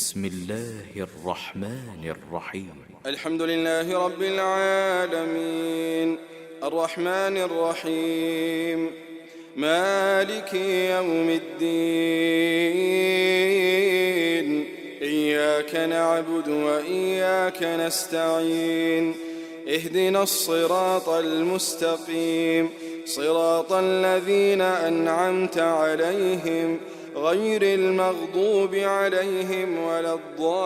بسم الله الرحمن الرحيم الحمد لله رب العالمين الرحمن الرحيم مالك يوم الدين إياك نعبد وإياك نستعين اهدنا الصراط المستقيم صراط الذين أنعمت عليهم غير المغضوب عليهم ولا الضالين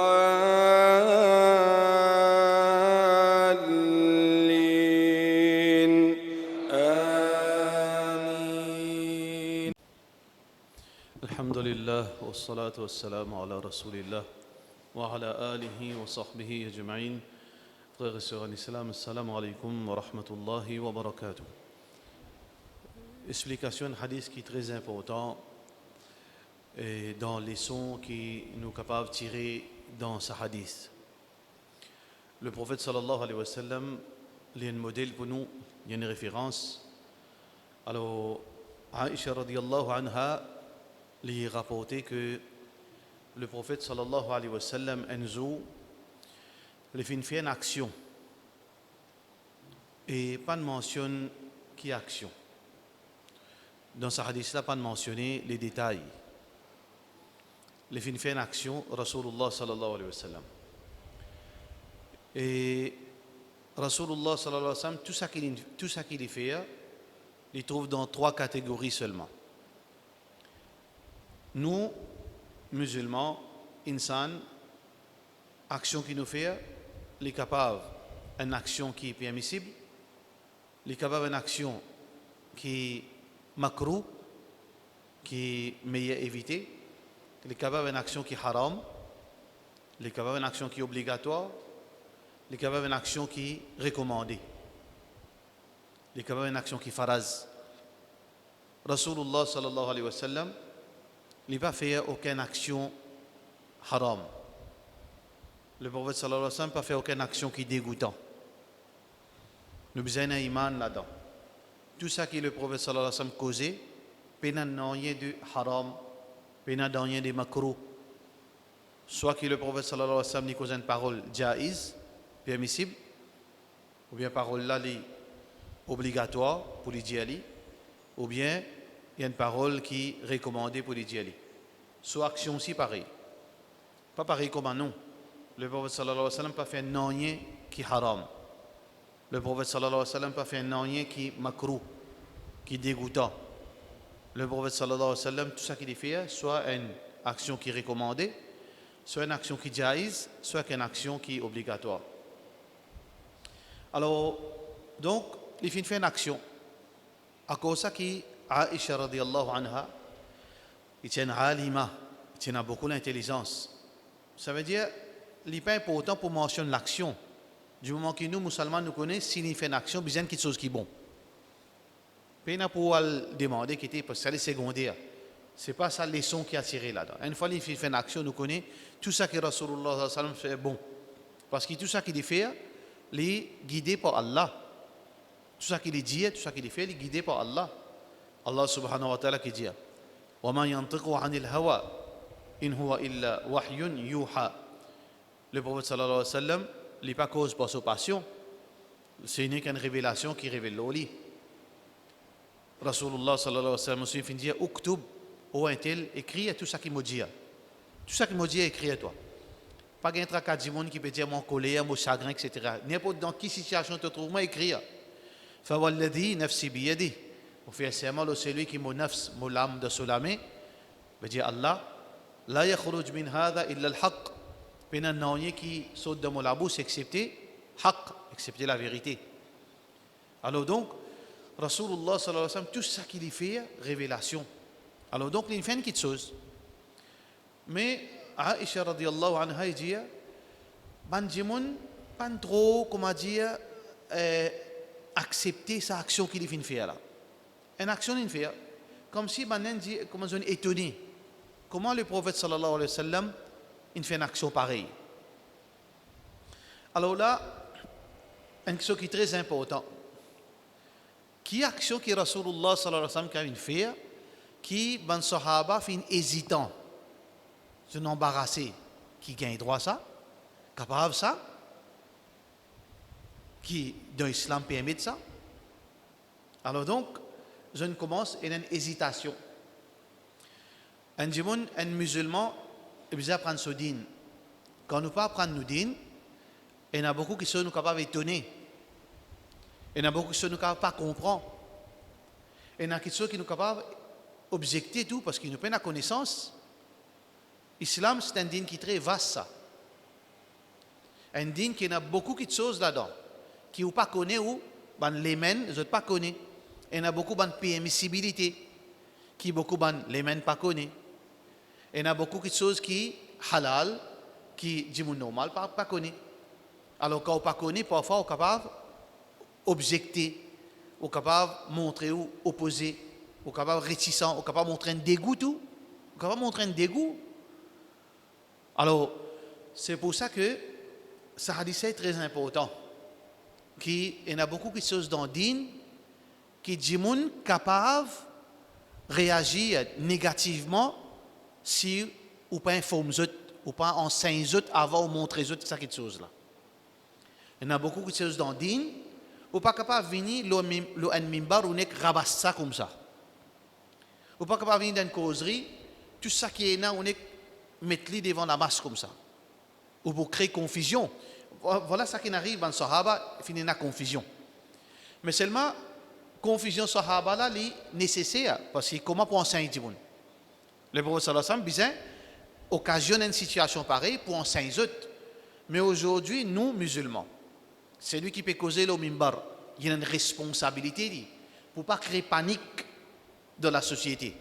آمين. الحمد لله والصلاة والسلام على رسول الله وعلى آله وصحبه أجمعين. Frères et sœurs en islam, assalamu alaikum wa rahmatullahi wa barakatuh. Explication d'un hadith qui est très important et dans les leçons qui nous capables de tirer dans ce hadith. Le prophète sallallahu alayhi wa sallam, il y a un modèle pour nous, il y a une référence. Alors, Aïcha radiyallahu anha, il rapporté que le prophète sallallahu alayhi wa sallam, un jour, il fait une action et pas de mention qui est action. Dans ce hadith-là, pas de mentionner les détails. Il fait une action, Rasulullah sallallahu alayhi wa sallam. Et Rasulullah sallallahu alayhi wa sallam, tout ça qu'il fait, il trouve dans 3 catégories seulement. Nous, musulmans, insan, action qui nous fait, les capables une action qui est permissible, les capables une action qui est makruh, qui est meilleur éviter, les capables une action qui est haram, les capables une action qui est obligatoire, les capables une action qui est recommandée, les capables une action qui est faraz. Rasulullah sallallahu alayhi wa sallam, il n'a pas fait aucune action haram. Le prophète sallallahu alayhi wa sallam n'a pas fait aucune action qui est dégoûtante. Nous avons besoin d'un iman là-dedans. Tout ça que le prophète sallallahu alayhi wa sallam causait, pénal n'a rien de haram, pénal n'a rien de makruh. Soit que le prophète sallallahu alayhi wa sallam n'y cause une parole jaiz, permissible, ou bien parole là, obligatoire pour les djihadis, ou bien il y a une parole qui est recommandée pour les djihadis. Soit action aussi pareil. Pas pareil comme un nom. Le prophète sallallahu alayhi wa sallam n'a pas fait un rien qui est haram. Le prophète sallallahu alayhi wa sallam n'a pas fait un rien qui est makruh, qui est dégoûtant. Le prophète sallallahu alayhi wa sallam, tout ça qu'il fait, soit une action qui est recommandée, soit une action qui est jaïz, soit une action qui est obligatoire. Alors, donc, il fait une action. À cause de ça, Aïcha radiyallahu anha, il tient alima, il tient beaucoup d'intelligence. Ça veut dire, il n'est pas important pour mentionner l'action. Du moment que nous, musulmans, nous connaissons, s'il fait une action, besoin de quelque chose qui est bon. Pas pour demander qui était, parce que c'est secondaire. Ce n'est pas sa leçon qui a tiré là-dedans. Une fois qu'il fait une action, nous connaissons tout ça que Rasulullah sallallahu alayhi wa sallam fait bon. Parce que tout ça qu'il fait, il est guidé par Allah. Tout ça qu'il dit, tout ça qu'il fait, il est guidé par Allah. Allah subhanahu wa ta'ala qui dit وَمَا يَنْطِقُ عَنِ الْهَوَىٰ إِنْ هُوَ إِلَّا وَحْيٌ يُوحَىٰ. Le prophète sallallahu alayhi wa sallam, il n'est pas cause par sa passion. C'est une révélation qui révèle l'oli. Rasulullah sallallahu alayhi wa sallam aussi dit Uktub, ou un tel, écris tout ça qu'il m'a dit. Tout ça qu'il m'a dit, écris à toi. Pas qu'un tracat du monde qui peut dire mon colère, mon chagrin, etc. N'importe dans quelle situation tu te trouves, moi écris. Fawalladhi nafsi biyadi. On fait serment au celui qui mon nafs, mon âme de sous la main. veut dire Allah, la yakhruj min hadha illa al-haqq. Pénan n'a qui saute de mon bouche excepté haqq, excepté la vérité. Alors donc, Rasulullah sallallahu alayhi wa sallam, tout ça qu'il fait, révélation. Alors donc, il fait une petite chose. Mais Aïcha radiyallahu anha dit, Banjimoun, pas trop, comment dire, accepter sa action qu'il fait là. Une action qu'il fait, comme si Banen dit, comment on est étonné. Comment le prophète sallallahu alayhi wa sallam, il fait une action pareille. Alors là, une question qui est très importante. Qui action que Rasulullah sallallahu alayhi wa sallam a fait, qui ban sahaba fait hésitant, se embarrassé, qui gagne droit ça, capable ça, qui dans l'islam permet ça. Alors donc, je commence une hésitation. Un musulman, il besoin prendre ce din. Quand nous pas prendre nos din, il y en a beaucoup qui sont capables d'étonner. Il y en a beaucoup qui sont capables de pas comprendre. Il y en a qui sont capables d'objecter tout parce qu'ils n'ont pas la connaissance. L'islam, c'est un din qui est très vaste. Ça. Un din qui a beaucoup de choses là-dedans. Qui ne pas connaît ou les men, ils ne pas connaît. Il y en a beaucoup de permissibilité qui beaucoup les men pas connaît. Il y en a beaucoup de choses qui halal, qui dit normal pas connaît. Alors quand on pas connaît, parfois on est capable d'objecter, on est capable de montrer ou opposer, on est capable de réticent, on est capable de montrer un dégoût tout, on est capable de montrer un dégoût. Alors c'est pour ça que ça hadith est très important. Il y en a beaucoup de choses dans le din qui disent capable de réagir négativement si ou pas informe ou pas enseigne avant de montrer ça quelque chose là. Il y en a beaucoup de choses dans le din ou pas capable de venir le mimbar ou ne rabasser ça comme ça. Ou pas capable de venir dans une causerie, tout ça qui est là on est mettre devant la masse comme ça. Ou pour créer confusion. Voilà ça qui arrive dans le Sahaba, il finit la confusion. Mais seulement, confusion Sahaba là, est nécessaire, parce que comment pour enseigner tout le monde? Le prophète sallallahu alayhi wa sallam occasionne une situation pareille pour enseigner les autres. Mais aujourd'hui, nous, musulmans, c'est lui qui peut causer le mimbar. Il y a une responsabilité pour ne pas créer panique dans la société.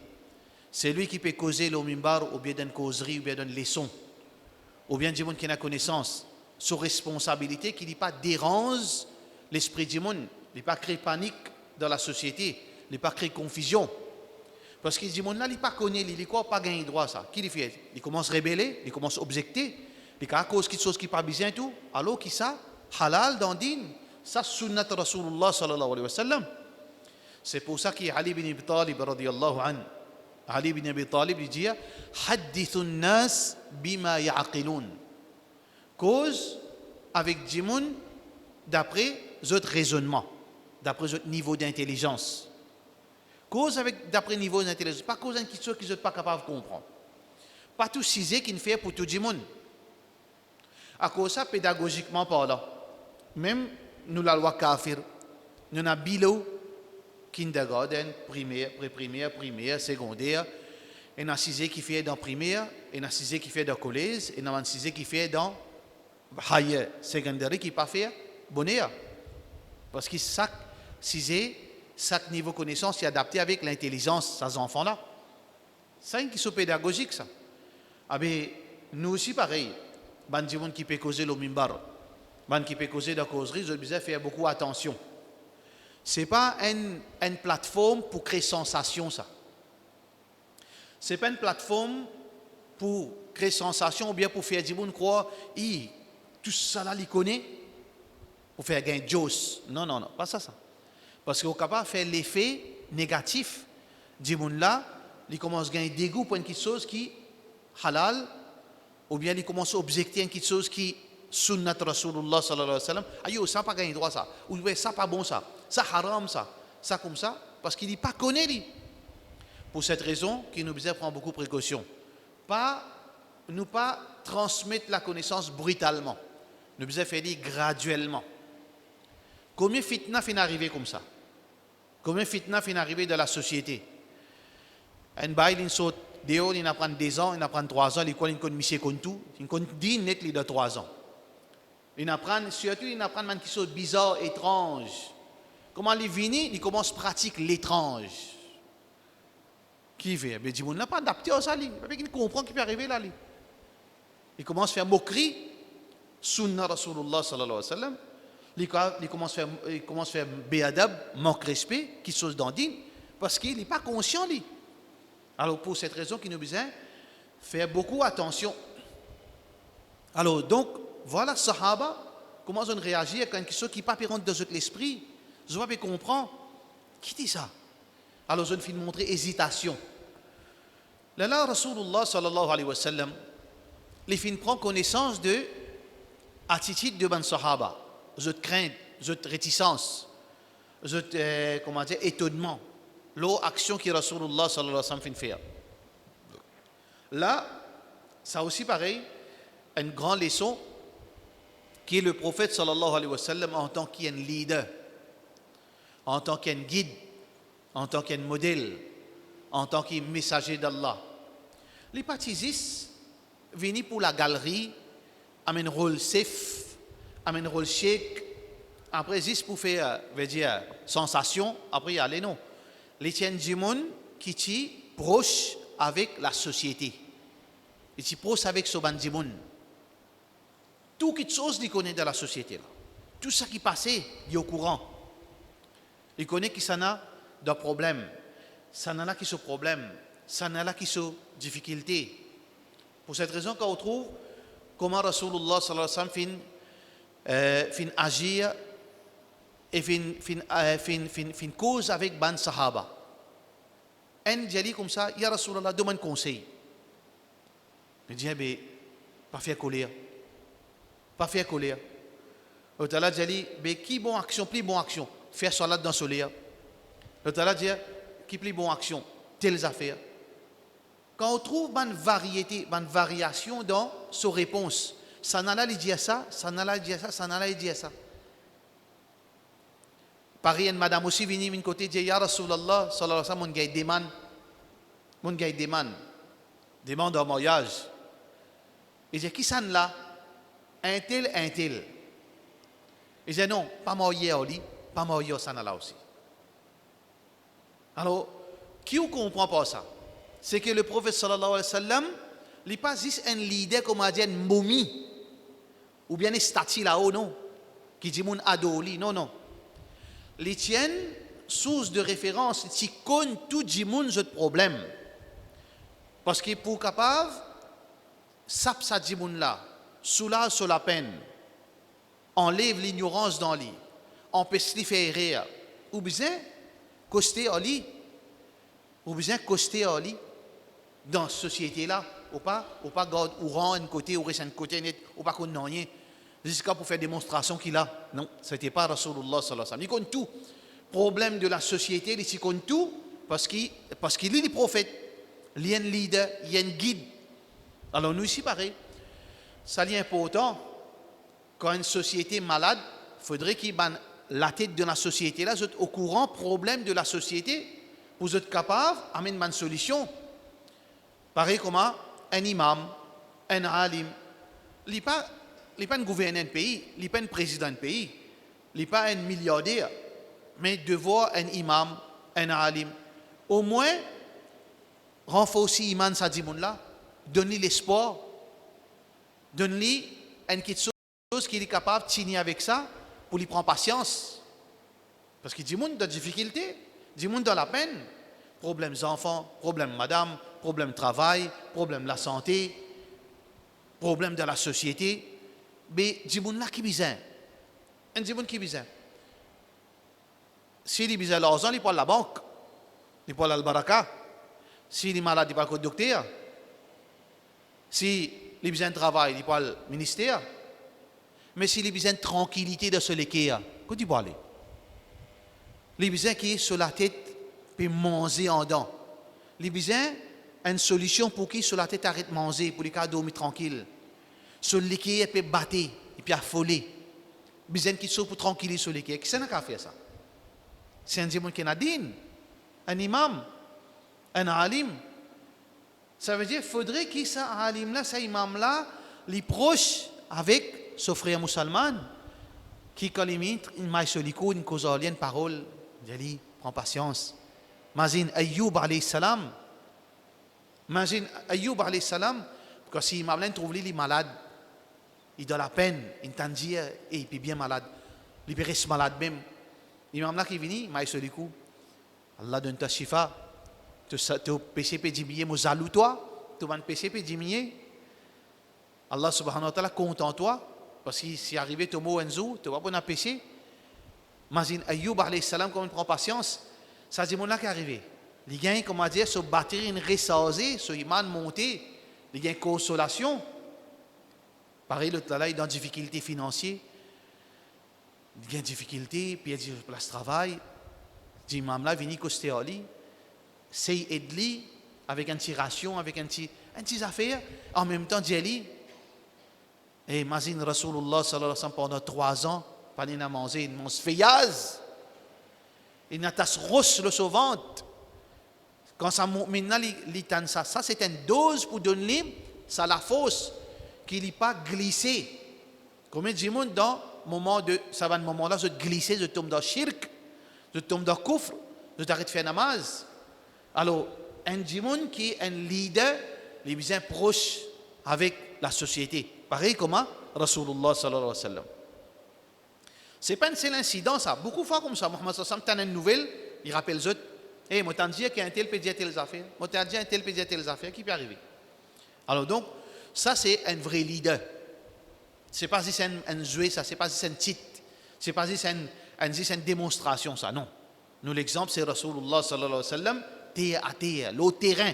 C'est lui qui peut causer le mimbar ou bien d'une causerie ou bien d'une leçon. Ou bien du monde qui a connaissance. Sous responsabilité qui ne pas dérange l'esprit du monde, ne pas créer panique dans la société, ne pas créer confusion. Parce que du monde là, il ne pas connaît, il ne pas gagner droit ça. Qui le fait? Il commence à rebeller, il commence à objecter, il a cause quelque chose qui n'est pas bien tout. Alors qui ça? Halal dans le din, ça sunnat Rasulullah sallallahu alayhi wa sallam. C'est pour ça qu'Ali ibn Abi Talib radiyallahu anhu, Ali ibn Abi Talib il dit hadithun nas bima ya'qilun. Cause avec du monde d'après votre raisonnement, d'après votre niveau d'intelligence. Cause avec d'après niveau d'intelligence, pas cause d'une question qu'ils ne sont pas capables de comprendre. Pas tout cisé qu'il fait pour tout le monde. À cause ça, pédagogiquement parlant, même nous la loi kafir, nous avons bilo, kindergarten, primaire, pré-primaire, primaire, secondaire, et un cisé qui fait dans primaire, et un cisé qui fait dans collège, et un cisé qui fait dans higher secondary qui pas fait bonheur parce que chaque niveau de connaissance est adapté avec l'intelligence de ces enfants là. C'est une question pédagogique ça. Ah ben nous aussi pareil. Ban gens qui peut causer le mimbar, ban qui peut causer la causerie, je besoin faire beaucoup attention. C'est pas une plateforme pour créer sensation ça. C'est pas une plateforme pour créer sensation ou bien pour faire du monde croire tout ça là, il connaît pour faire gagner Joss. Non, pas ça. Parce qu'on est capable de faire l'effet négatif du monde là, il commence à gagner dégoût pour une petite chose qui est halal, ou bien il commence à objecter une petite chose qui est sunnat Rasulullah sallallahu alayhi wa sallam. Ayo, ça pas gagner droit ça. Ou bien ça pas bon ça. Ça haram ça. Ça comme ça, parce qu'il n'est pas connu. Pour cette raison, qu'il nous besoin prendre beaucoup de précautions. Pas transmettre la connaissance brutalement. Nous devons faire graduellement. Combien de fitna finit arriver comme ça? Combien de fitna finit arriver dans la société? Un bail, il saute dehors, il apprend 2 ans, il apprend 3 ans, il connaît monsieur comme tout, il connaît 10 net de 3 ans. Il apprend, surtout, il apprend des choses bizarres, étranges. Comment il vient, il commence à pratiquer l'étrange. Qui fait? Mais il n'a pas adapté à ça, il comprend ce qui peut arriver là. Il commence à faire moquerie. Sunna Rasulullah sallallahu alayhi wa sallam, il commence à faire béadab, manque respect, qui chose dans din, parce qu'il n'est pas conscient. Alors pour cette raison, qu'il nous besoin faire beaucoup attention. Alors donc, voilà, Sahaba, comment on réagit à quelque chose qui n'est pas rentre dans l'esprit. Je ne vais pas comprendre. Qui dit ça? Alors je vais montrer hésitation. Là, Rasulullah sallallahu alayhi wa sallam, les fins prend connaissance de l'attitude de ban sahaba, de crainte, de réticence, de comment dire, étonnement, l'action que Rasulullah sallallahu alayhi wa sallam fait. Là, ça aussi pareil, une grande leçon qui est le prophète sallallahu alayhi wa sallam en tant qu'un leader, en tant qu'un guide, en tant qu'un modèle, en tant que messager d'Allah. Les partisistes viennent pour la galerie, amènent un rôle safe, amènent un rôle chic, après juste pour faire, veut dire, sensation, après y aller non. Les tiennent du monde qui est proche avec la société. Ils sont proches avec ce band du monde. Tout quelque chose qu'ils connaissent dans la société. Là. Tout ça qui passait, il est au courant. Il connaît qui s'en a de problèmes. Ça n'a là qui sont problèmes. Ça n'a là qui sont difficultés. Pour cette raison qu'on retrouve comment Rasulullah sallallahu alayhi wa sallam fin agir et fin cause avec ban sahaba. Un dit comme ça, ya Rasulullah, demande conseil. Il dit, ben, pas faire colère. Pas faire colère. Le Tala dit, ben, qui bon action, plus bon action. Faire salat dans le soleil. Le Tala dit, qui plus bon action, telles affaires. Quand on trouve une variété, une variation dans sa réponse, ça n'a pas dit ça, ça n'a pas dit ça, ça n'a pas dit ça. Pareil, une madame aussi vient de côté dit, ya Rasulallah, sallallahu alayhi wa sallam, mon gars demande en mariage. Il dit, qui ça là? Un tel. Il dit, non, pas marié au lit, pas marié au sanala aussi. Alors, qui ne comprend pas ça? C'est que le prophète sallallahu alayhi wa sallam, il n'est pas juste un leader comme on dit, une momie, ou bien une statue là-haut, non, qui dit mon adoli, non. Les tiennent, source de référence, qui connaissent tout le monde ce problème. Parce que pour capable, sap sa dit là, soulage sur la peine, enlève l'ignorance dans lui, empêche lui faire rire, ou bien coster à lui, ou bien coster à lui dans cette société-là, ou pas garde ou rend un côté, ou reste un côté net, ou pas qu'on n'a rien, jusqu'à pour faire démonstration qu'il a. Non, ce n'était pas Rasulullah sallallahu alayhi wa sallam. Il connaît tout. Problème de la société, il connaît tout, parce qu'il est le prophète, il est un leader, il est un guide. Alors nous ici, pareil, ça est important, quand une société est malade, il faudrait qu'il ait la tête de la société, là, vous êtes au courant, problème de la société, vous êtes capable d'amener une solution. Pareil comme un imam, un alim, il n'est pas un gouverneur d'un pays, il n'est pas un président d'un pays, il n'est pas un milliardaire, mais de voir un imam, un alim, au moins, renforcer l'iman sa dimoun là, donner l'espoir, donner une petite chose qu'il est capable de signer avec ça, pour lui prendre patience. Parce qu'il dit monde dans la difficulté, dit monde dans la peine, problèmes enfants, problèmes madame, problème travail, problème de la santé, problème de la société. Mais dit monde là qui bizarre. Un dit monde qui bizarre. S'il est bizarre l'argent, il parle la banque, il parle al-baraka. S'il est malade, il parle le docteur. S'il est besoin de travail, il parle le ministère. Mais s'il est besoin de tranquillité de ce léquer, qu'est-ce qu'il parle? Il est besoin qui est sur la tête, puis manger en dents. Il est besoin d'une solution pour qu'il sur la tête arrête de manger, pour les cas dormir tranquille. Sur le léquer, il peut battre, il peut affoler. Il a besoin qu'il soit pour tranquilliser sur le léquer. Qui c'est qui a fait ça? C'est un démon qui est un imam, un alim. Ça veut dire qu'il faudrait qu'il soit un alim là, cet imam là, les proche avec ce frère musulman qui, quand il met une maille sur l'écoute, une cause une parole, il dit, prends patience. Imagine Ayyub alayhi salam. Imagine Ayyub alayhi salam, parce que si l'imam là trouve lui malade, il a la peine, il t'en dit, et il est bien malade, il reste malade même. L'imam là qui vient, maille sur l'écoute, Allah donne ta shifa. Tu PCP diminuer, moi zalou toi, tu vas PCP diminuer. Allah subhanahu wa ta'ala compte en toi, parce que si arrivé ton mot enzo, tu vas pas péché. Imagine Ayyub alayhi salam, comme il prend patience, ça dit mon là qui est arrivé. Il gagne, comment dire, se battre une ressasée, ce iman monté, il gagne consolation. Pareil, l'autre là, il est dans difficulté financière, il y a une difficulté, puis il dit place travail, dit imam là, vini costéoli, c'est aide-lui avec une petite ration, avec un petit affaire, en même temps, dit et imagine Rasulullah sallallahu alayhi wa sallam pendant 3 ans, pas n'a mangé, il mange feyaz, il n'a tas rosse le sauvante. Quand ça maintenant ça c'est une dose pour donner ça la fausse qu'il n'est pas glissé. Combien de gens dans moment de ça va un moment là je glisser, je tombe dans shirk, je tombe dans kufr, je t'arrête de faire namaz. Alors un gens qui est un leader, les bien proche avec la société. Pareil comme Rasulullah sallallahu alayhi wa sallam. C'est pas un seul incident ça. Beaucoup de fois comme ça, Mohammed sallallahu alayhi wa sallam t'as une nouvelle, il rappelle les autres. Eh, moi t'en dis qu'il y a un tel peut dire telles affaires. Moi t'en dis un tel peut dire telles affaires qui peut arriver. Alors donc, ça c'est un vrai leader. C'est pas si c'est un jouet, ça, c'est pas si c'est un titre. C'est pas si c'est une démonstration, ça, non. Nous, l'exemple, c'est Rasulullah sallallahu alayhi wa sallam, terre à terre, l'au terrain.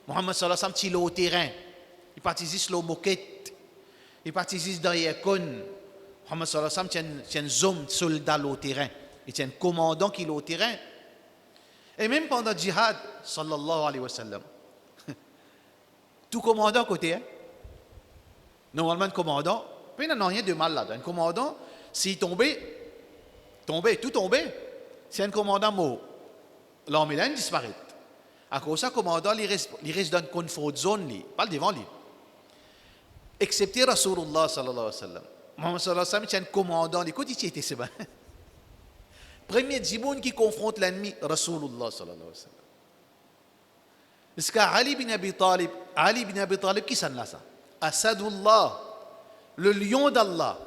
Mohammed sallallahu alayhi wa sallam, c'est l'au terrain. Il participe l'au moquette. Il participe dans Yekon. Mohammed sallallahu alayhi wa sallam, c'est un homme soldat l'au terrain. Il est un commandant qui est l'au terrain. Et même pendant le djihad, sallallahu alayhi wa sallam, tout commandant côté, hein? Normalement, un commandant, il n'y a rien de mal là. Un commandant, s'il tombait, tout tombait. Si un commandant mort, l'armée là, il disparaît. À cause de ça, le commandant, il reste dans une comfort zone, pas devant lui. Excepté Rasulullah sallallahu alayhi wa sallam. Mohammed sallallahu alayhi wa sallam, c'est un commandant, écoute, il était c'est bon. Premier djimoun qui confronte l'ennemi, Rasulullah sallallahu alayhi wa sallam. Est-ce qu'Ali bin Abi Talib, qui s'en là ça? Asadullah, le lion d'Allah.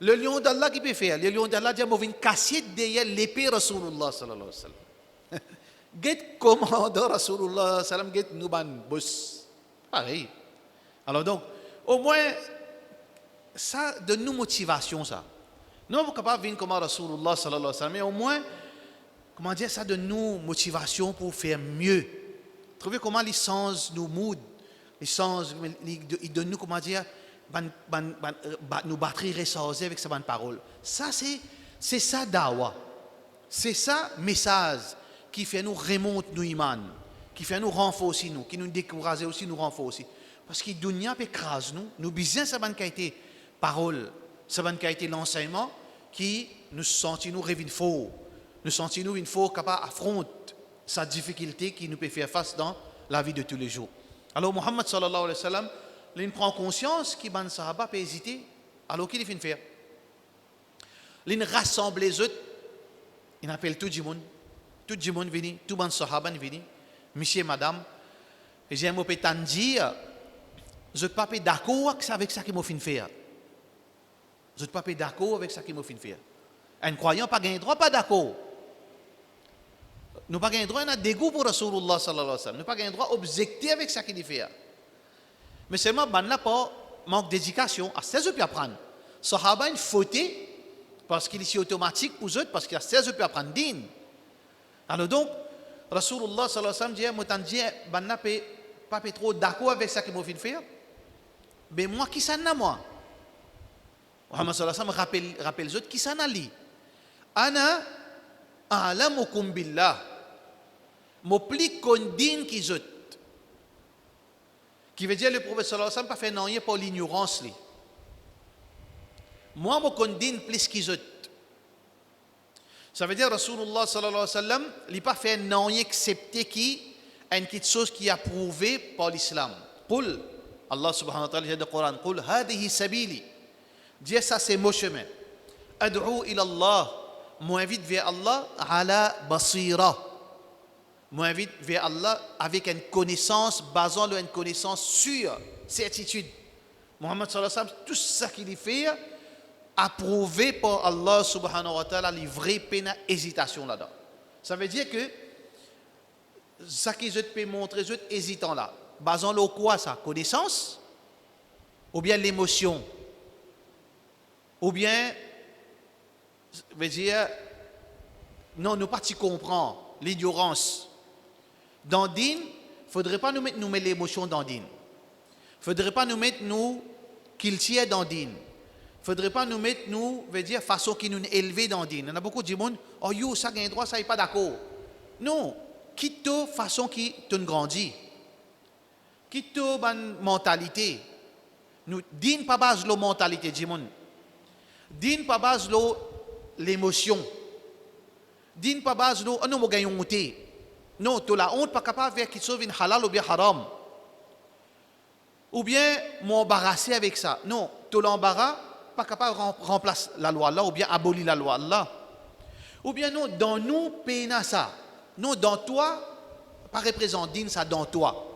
Le lion d'Allah qui peut faire? Le lion d'Allah dit une cassette derrière l'épée Rasulullah sallallahu alayhi wa sallam. Get commandant Rasulullah sallallahu alayhi wa sallam, get nuban boss. Pareil. Alors donc, au moins, ça donne nous motivation ça. Nous sommes capables de venir comme Rasulullah sallallahu alayhi wa sallam, mais au moins, comment dire, ça donne nous motivation pour faire mieux. Trouvez comment les sens nous mood, les sens, ils donnent nous, comment dire, nous batteries ressorties avec sa bonne parole. Ça, c'est ça dawa. C'est ça message qui fait nous remonter nous iman, qui fait nous renforcer nous, qui nous décourager aussi, nous renforcer. Parce que dunya peut écraser nous besoin sa bonne qualité parole, sa bonne qualité l'enseignement qui nous sentit nous rêver fort, nous sentit nous une fois capable d'affronter sa difficulté qui nous peut faire face dans la vie de tous les jours. Alors Muhammad sallallahu alayhi wa sallam, il prend conscience qu'il ban sahaba peut hésiter, alors qu'il fait faire. Il rassemble les autres, il appelle tout le monde venu, tout ban sahaba venu, monsieur, madame, et j'ai un mot pétant dire, je ne suis pas d'accord avec ça qu'il m'a fait faire. Je ne suis pas d'accord avec ça qu'il m'a fait faire. Un croyant pas gain droit, pas d'accord. Nous n'avons pas droit à un dégoût pour Rasulullah sallallahu alayhi wa sallam. Nous n'avons pas droit à objecter avec ça qu'il fait. Mais seulement, il n'a pas manque d'éducation. À 16 ans, il peut apprendre. Sahaba une faute parce qu'il est si automatique pour eux, parce qu'il a 16 ans, il peut apprendre din. Alors donc, Rasulullah sallallahu alayhi wa sallam dit, moi, je ne suis pas trop d'accord avec ça qu'il m'a fait faire. Mais moi, qui s'en a moi? Muhammad sallallahu alayhi wa sallam rappelle les autres, qui s'en a li? Ana a'lamukum billah. Mo plus condine qu'ils autres. Qui veut dire le prophète sallallahu alayhi wa sallam pas fait non pour l'ignorance li. Moi mo condine plus qu'ils autres. Ça veut dire Rasulullah sallallahu alayhi wa sallam il pas fait non excepté qui une petite chose qui est approuvée par l'islam. Qul Allah subhanahu wa ta'ala dit dans le Coran, qul hadihi sabili. Dis ça c'est mon chemin. Ad'u ila Allah. Moi invite vers Allah ala basira. Moi invite vers Allah avec une connaissance, basant sur une connaissance sûre, certitude. Muhammad sallallahu alayhi wa sallam, tout ça qu'il fait, approuvé par Allah subhanahu wa ta'ala, livré peine hésitation là-dedans. Ça veut dire que ça qu'ils peuvent montrer, les autres hésitants là, basant sur quoi ça? Connaissance? Ou bien l'émotion? Ou bien, veut dire, non, nous pas tu comprends, l'ignorance. Dans din, il ne faudrait pas nous mettre l'émotion dans din. Il ne faudrait pas nous mettre qu'il tient dans din. Il ne faudrait pas nous mettre, veut dire, façon qui nous élever dans din. Il y en a beaucoup de monde, oh yo, ça gagne droit, ça n'est pas d'accord. Non, quitte la façon qui te grandit. Quitte la mentalité. Nous, din pas base la mentalité du monde. Din pas base l'émotion. Din pas base oh non, moi gagne honte. Non, tu la honte pas capable de faire quelque chose de halal ou bien haram. Ou bien m'embarrasser avec ça. Non, tu l'embarras, pas capable de remplacer la loi là, ou bien abolir la loi là. Ou bien non, dans nous, péna ça. Non, dans toi, pas représente din ça dans toi.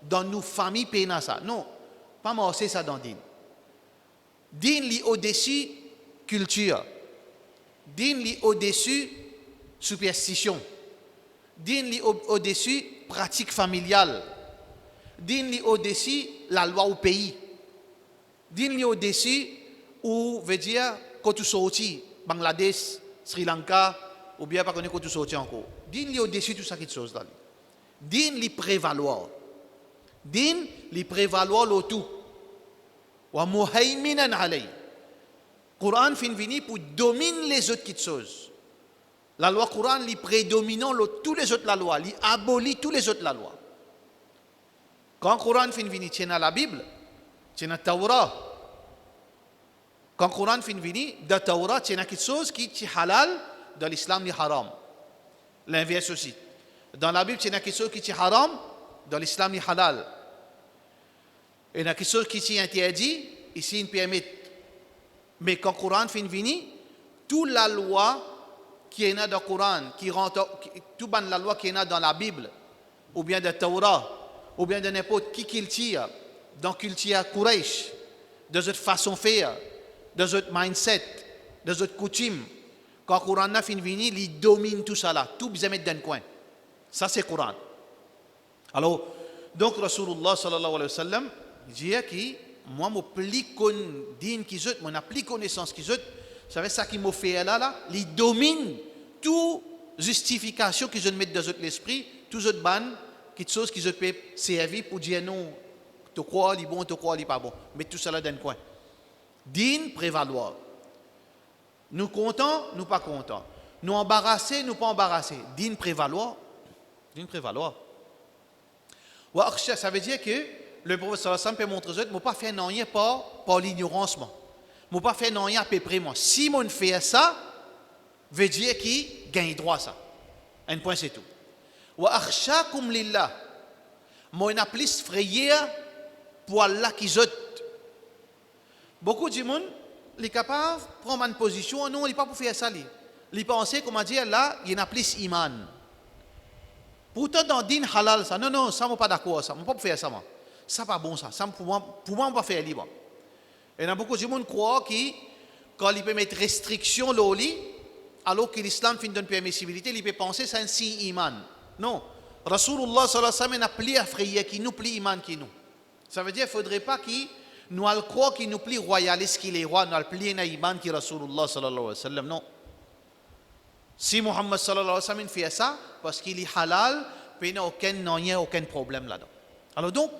Dans nous, famille, péna ça. Non, pas morcer ça dans din. Din li au-dessus culture. Din li au-dessus superstition. Din li au-dessus pratique familiale. Din li au-dessus la loi au pays. Din li au-dessus ou veut dire quand tu sortis Bangladesh, Sri Lanka ou bien pas quand tu sortis encore. Din li au-dessus tout ça qui chose là. Din li prévaloir. Din li prévaloir le tout. Wa muhaiminan alay. Coran fin vini pour dominer les autres petites choses. La loi Coran li prédominant tous les autres la loi, li abolit tous les autres la loi. Quand Coran fin vini tient la Bible, tient Torah. Quand Coran fin vini de Torah tient quelque chose qui est halal, dans l'islam li haram. L'inverse aussi. Dans la Bible tient quelque chose qui est haram, dans l'islam li halal. Et il y a quelque chose qui est interdit, ici il permet. Mais quand le Coran fin vini, toute la loi qui est dans le Coran, toute la loi qui est dans la Bible, ou bien de Torah, ou bien de n'importe qui qu'il tire, dans culture Quraysh, de cette façon de faire, de cette mindset, de cette coutume, quand le Coran fin vini, il domine tout ça là, tout bien mettre dans le coin. Ça c'est le Coran. Alors, donc Rasulullah sallallahu alayhi wa sallam, dit que moi, je plus din qui zut, moi, plus connaissance qui zut, vous savez ça qui m'a fait là, il domine toute justification que je mets dans l'esprit, tout autre ban, quelque chose qui je peux servir pour dire non, tu crois, il est bon, tu crois, il n'est pas bon. Mais tout ça là dans le coin. Din prévaloir. Nous contents, nous pas contents. Nous embarrassés, nous pas embarrassés. Din prévaloir. Din prévaloir. Ça veut dire que le prophète sallallahu alayhi wa sallam peut montrer que je ne pas faire rien par l'ignorance. Je ne pas faire rien à peu près. Si je fais ça, veut dire qu'il gagne droit ça. Un point c'est tout. Wa akhshakum lillah. Moi n'a plus frayeur pour Allah qui jette. Beaucoup de monde est capable de prendre une position, non, il n'est pas pour faire ça. Il pense, comment dire, là, il y a plus iman. Pourtant, dans le din halal, ça, non, ça, je ne suis pas d'accord, ça, je ne peux pas faire ça. Ça, pas bon, ça pour moi, je ne peux pas faire libre. Et il y a beaucoup de monde qui croient que quand il peut mettre restriction au lit, alors que l'islam fait une permissibilité, il peut penser que c'est un si iman. Non. Rasulullah sallallahu alayhi wa sallam n'a plus à frayer qui nous plus iman qui nous. Ça veut dire qu'il ne faudrait pas qu'il nous croire qu'il nous plus royaliste qu'il est roi, nous allons plus un iman qui Rasulullah sallallahu alayhi wa sallam. Non. Si Muhammad sallallahu alayhi wa sallam fait ça, parce qu'il est halal, il n'y a aucun problème là-dedans. Alors donc,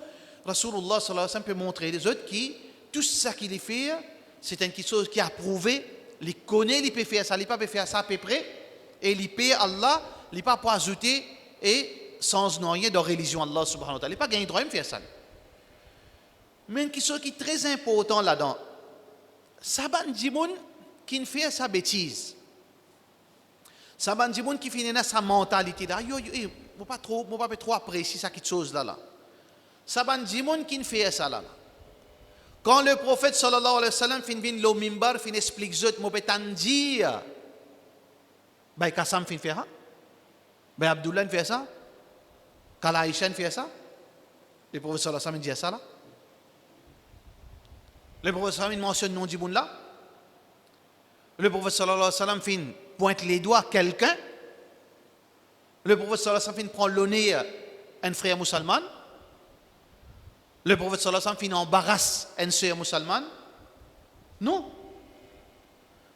Rasulullah sallallahu alayhi wa sallam peut montrer les autres qui, tout ça qu'il fait, c'est quelque chose qui est approuvé, il connaît, il peut faire ça, il peut faire ça à peu près, et il peut Allah, il ne peut pas ajouter et sans rien de religion Allah subhanahu wa ta'ala. Il ne peut pas gagner droit de faire ça. Mais quelque chose qui est très important là-dedans, ça va dire qui ne fait sa bêtise. Ça va dire qui finit sa mentalité là. Je ne peux pas trop apprécier ça quelque chose là. Ça va dire qui ne fait ça là. Quand le prophète sallallahu alayhi wa sallam finit le mimbar, finit explique je ne peux pas dire. Ben Kassam finit faire ça. Ben Abdullah fait ça. Kala Aïcha fait ça. Le prophète sallallahu alayhi wa sallam dit ça là. Le prophète sallallahu alayhi wa sallam mentionne le nom du monde là. Le prophète sallallahu alayhi wa sallam pointe les doigts à quelqu'un. Le prophète sallallahu alayhi wa sallam prend l'honneur à un frère musulman. Le prophète sallallahu alayhi wa sallam embarrasse une sœur musulmane. Non.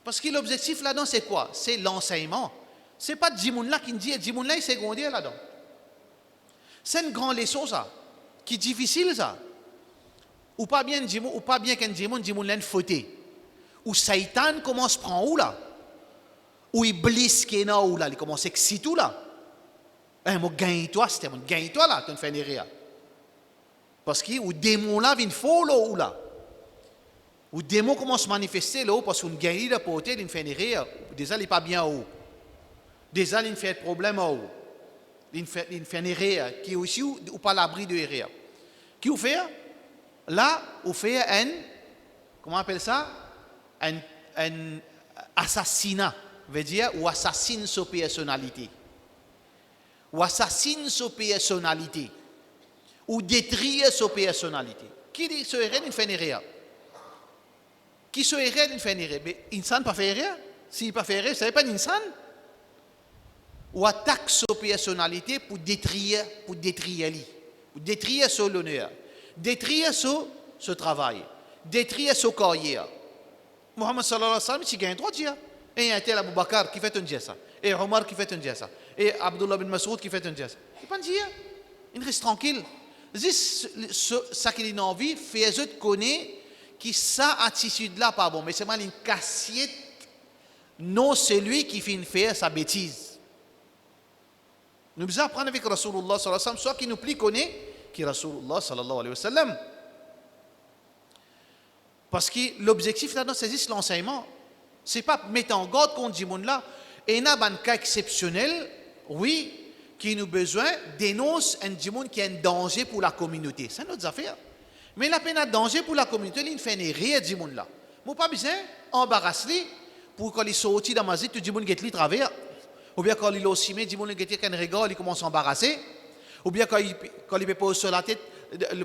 Parce que l'objectif là-dedans c'est quoi? C'est l'enseignement. Ce n'est pas Djimoun là qui dit, Djimoun là il est secondaire là-dedans. C'est une grande leçon ça, qui est difficile ça. ou pas bien qu'un djimoun l'en fauté. Ou Satan commence à prendre où là? Ou Iblis qui est là où là? Il commence à exciter là. Moi gagne-toi, c'était mon gagne-toi là, tu ne fais rien. Parce que le démon là vient follow là. Le démon commence à manifester là parce qu'on gagne la portée, il ne fait rien. Déjà il n'est pas bien haut. Déjà il fait problème haut. Il ne fait rien qui est aussi ou pas l'abri de rien. Qui vous fait? Là, vous fait comment on appelle ça? Un assassinat, veut dire, ou assassine sa personnalité. Ou assassine sa personnalité. Ou détruit sa personnalité. Qui dit ce rien, il ne fait rien. Qui se rien, il ne fait rien. Mais l'insan ne peut pas faire rien. S'il ne peut pas faire rien, ce n'est pas l'insan. Ou attaque sa personnalité pour détruire lui. Pour détruire son honneur. Détruire son travail. Détruire son carrière. Muhammad sallallahu alayhi wa sallam, il gagne droit de dire. Et il y a un tel Abu Bakr qui fait un dire ça. Et Omar qui fait un dire ça. Et Abdullah bin Mas'ud qui fait un dire ça. Il ne peut pas dire. Il reste tranquille. Ça qu'il a envie, fait connaître que sa attitude-là pas bon. Mais c'est mal une cassiette. Non, c'est lui qui fait faire sa bêtise. Nous devons apprendre avec Rasulullah sallallahu alayhi wa sallam, soit qui nous plie connaît, qui est Rasulullah sallallahu alayhi wa sallam. Parce que l'objectif là-dedans, c'est juste l'enseignement. Ce n'est pas mettre en garde contre ce monde-là. Et il y a un cas exceptionnel, oui, qui nous besoin dénonce un monde qui est un danger pour la communauté. C'est notre affaire. Mais la peine un danger pour la communauté, il ne fait rien de ce monde-là. Moi, pas besoin d'embarrasser pour quand il sortit dans ma vie, tout le monde qui travers. Ou bien quand il est au cimetière, tout le monde qui regarde, il commence à embarrasser. Ou bien quand il peut poser sur la tête,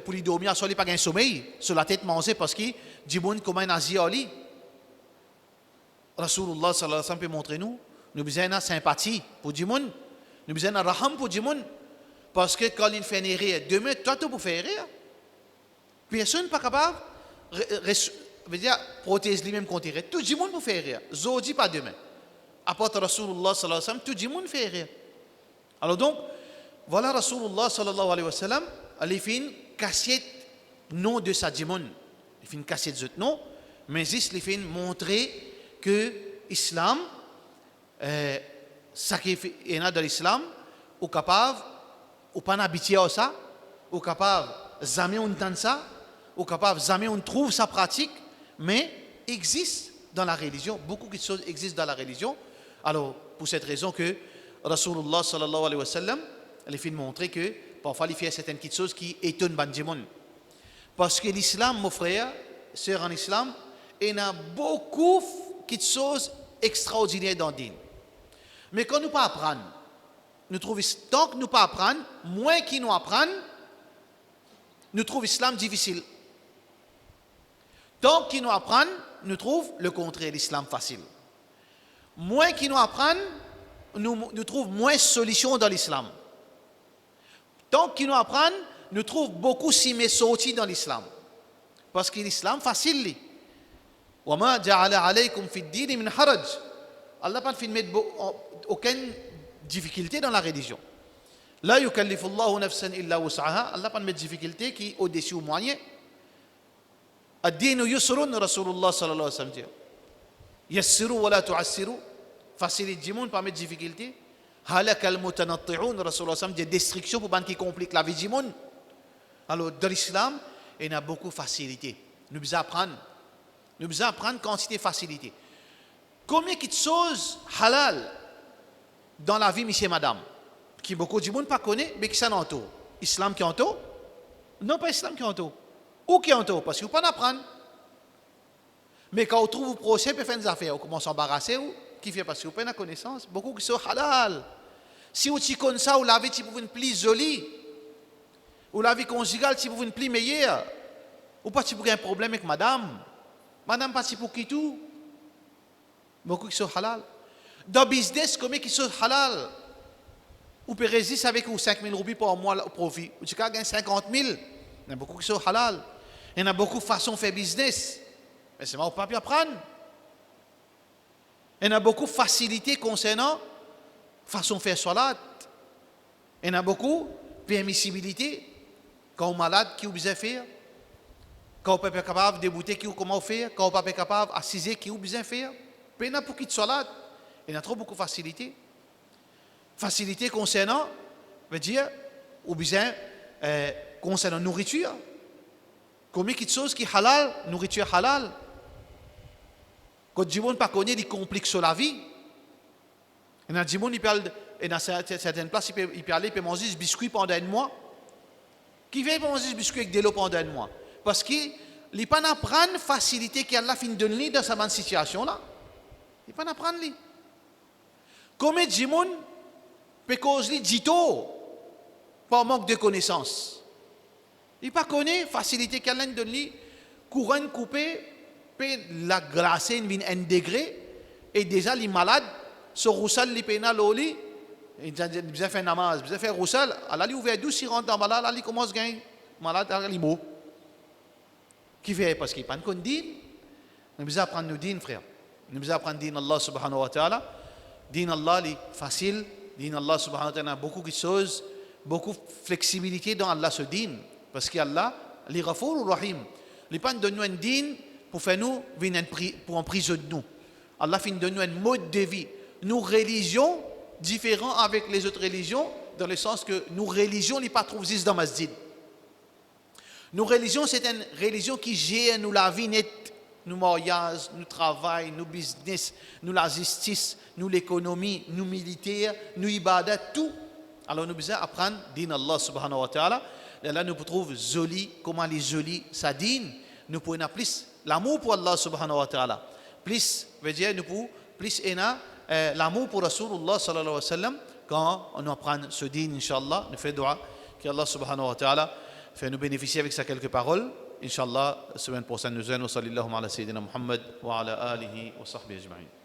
pour lui dormir, soit il n'a pas un sommeil, sur la tête manger parce que du monde comme un Asie Ali. Rasulullah sallallahu alayhi wa sallam peut montrer nous besoin de sympathie pour du monde, nous besoin de raham pour du monde. Parce que quand il fait rire, demain, toi, tu peux faire rire. Personne n'est pas capable de protéger lui-même contre rire. Tout le monde peut faire rire. Zodi pas demain. À part Rasulullah sallallahu alayhi wa sallam, tout le monde fait rire. Alors donc, voilà Rasulullah sallallahu alayhi wa sallam, il fait une cassette non de sa démon. Il fait une cassette de non, mais il fait montrer que l'islam, ça qui est dans l'islam, est capable, ou pas habitué à ça, ou capable, jamais on entend ça, ou capable, jamais on trouve sa pratique, mais existe dans la religion. Beaucoup de choses existent dans la religion. Alors, pour cette raison que Rasulullah sallallahu alayhi wa sallam, il fait montrer que parfois il fait certaines petites choses qui étonnent Bandjimon. Parce que l'islam, mon frère, sœur en islam, il y a beaucoup de choses extraordinaires dans le din. Mais quand nous pas apprendre, nous trouvons, tant que nous pas apprendre, moins qu'ils nous apprennent, nous trouvons l'islam difficile. Tant qu'ils nous apprennent, nous trouvons le contraire, l'islam facile. Moins qu'ils nous apprennent, nous trouvons moins de solutions dans l'islam. Tant qu'ils nous apprennent, nous trouvons beaucoup de sorties dans l'islam. Parce que l'islam facile. وَمَا جَعَلَ عَلَيْكُمْ فِي الدِّينِ مِنْ حَرَجٍ. Allah n'a pas fait mettre aucune difficulté dans la religion. La yukallifu Allahu nafsan illa wus'aha. Allah n'a pas mettre difficulté qui est au-dessus au moyen. Ad-dinu yusrun, Rasulullah sallallahu alayhi wa sallam dit. Yassiru wa la tu'assiru. Facilite du monde, pas mettre difficulté. Halak al-mutanatti'un, Rasulullah sallam dit destruction pour ban qui complique la vie du monde. Alors dans l'islam, il y a beaucoup de facilité. Nous devons apprendre. Nous devons apprendre quantité de facilité. Combien de choses halal dans la vie, monsieur et madame, qui beaucoup de monde pas connaît, mais qui s'en entoure. Islam qui entoure? Non, pas Islam qui entoure. Ou qui entoure? Parce que vous ne pouvez pas apprendre. Mais quand on trouve le procès, peut faire des affaires, on commence à s'embarrasser, qui fait parce que vous n'avez pas la connaissance. Beaucoup qui sont halal. Si vous connaissez ça, vous l'avez si vous une plus jolie. Ou la vie conjugale, si vous une plus meilleure. Ou pas si vous avez un problème avec madame. Madame, pas si pour qui tout. Beaucoup qui sont halal. Dans le business, combien qui sont halal? Ou peut résister avec 5 000 roupies par mois au profit. Ou tu gagnes 50 000. Il y a beaucoup qui sont halal. Il y en a beaucoup de façons de faire business. Mais c'est mal, on ne peut pas apprendre. Il y en a beaucoup de facilités concernant façon de faire salat. Il y en a beaucoup de permissibilité. Quand on est malade, qui vous besoin faire? Quand on n'est pas capable de débouter qui ou comment faire, quand on n'est pas capable d'assiser qui ou bien faire, il y a pour qui de salade, il y a trop beaucoup de facilité. Facilité concernant, veut dire, ou bien concernant la nourriture. Combien de choses qui sont halal, nourriture halal. Quand les gens ne connaissent pas, ils compliquent sur la vie. Et dans certaines places, il peut aller et manger des biscuits pendant un mois. Qui vient manger des biscuits avec de l'eau pendant un mois? Parce qu'il ne peut pas apprendre la facilité qu'Allah fin de donner dans cette situation-là. Il ne peut pas apprendre. Combien de gens peuvent causer du tôt par manque de connaissances? Il ne connaît pas la facilité qu'Allah donne, courant coupé, la glace vient 1 degré, et déjà les malades, ce roussal, les pénal au lit, ils ont fait namaz, ils ont fait roussal, Allah lui ouvert 12, il rentre dans malade, Allah commence à gagner, malade, il mot. Qui fait? Parce qu'il n'y a pas de din. Nous devons apprendre nos din, frère. Nous devons apprendre din Allah subhanahu wa ta'ala. Din Allah est facile, din Allah subhanahu wa ta'ala beaucoup de choses, beaucoup de flexibilité dans Allah ce din. Parce qu'Allah, il est Ghafour Rahim. Il n'est pas donné un din pour faire nous venir pour emprisonner nous. Allah fin donne nous un mode de vie. Nos religions différents avec les autres religions, dans le sens que nos religions ne pas trouvent dans masjid. Nos religions, c'est une religion qui gère nous la vie nette, nos mariages, nos travail, nos business, nous la justice, nous l'économie, nous militaires, nous ibadat, tout. Alors nous devons apprendre din Allah subhanahu wa ta'ala. Là nous trouvons joli, comment les jolis ça din. Nous pouvons plus l'amour pour Allah subhanahu wa ta'ala. Plus, veut dire, nous pouvons plus l'amour pour Rasulullah sallallahu alayhi wa sallam. Quand on apprend ce din, Inch'Allah, nous faisons dua qu'Allah subhanahu wa ta'ala fait nous bénéficier avec ça quelques paroles. Inch'Allah, semaine prochaine, nous allons sallallahu ala sayyidina Muhammad wa ala alihi wa sahbihi ajma'in.